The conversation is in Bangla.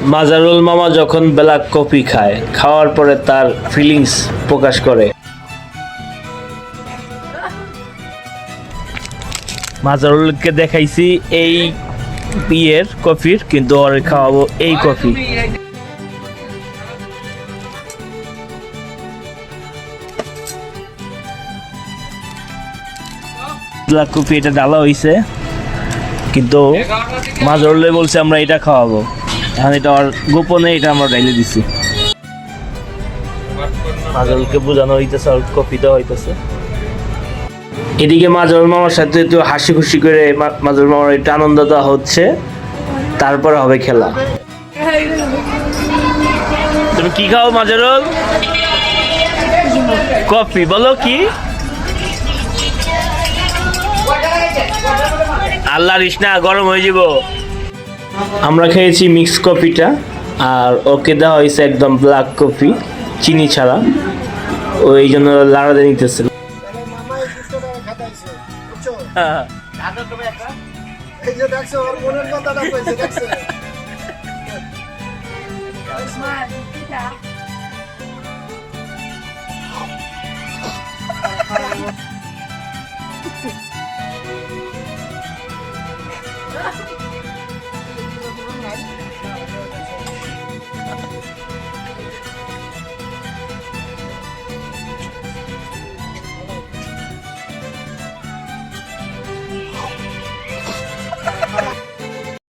মাজারুল মামা যখন ব্ল্যাক কফি খায়, খাওয়ার পরে তার ফিলিংস প্রকাশ করে। মাজারুলকে দেখাইছি এই বিয়ের কফির, কিন্তু ওরে খাওয়াবো এই কফি। ব্ল্যাক কফি এটা ডালা হইছে, কিন্তু মাজারুলে বলছে আমরা এটা খাওয়াবো। এখন এটা আর গোপনে এটা আমরা ডাইলে দিছি। মাজারুলকে বোঝানো হইতেছে আর কফি দেওয়া হইতেছে। এদিকে মাজারুল মামার সাথে একটু হাসি খুশি করে মাজারুল মামার একটু আনন্দ দেওয়া হচ্ছে, তারপরে হবে খেলা। তুমি কি খাও মাজারুল? কফি। বলো কি? আল্লাহ রিসনা, গরম হয়ে যাব। আমরা খেয়েছি মিক্স কফিটা, আর ওকে দেওয়া হয়েছে একদম ব্ল্যাক কফি, চিনি ছাড়া। ওই জন্য লাড়াতে নিতেছে। এই যে দেখছো ওর মনের কথাটা কইছে, দেখছো?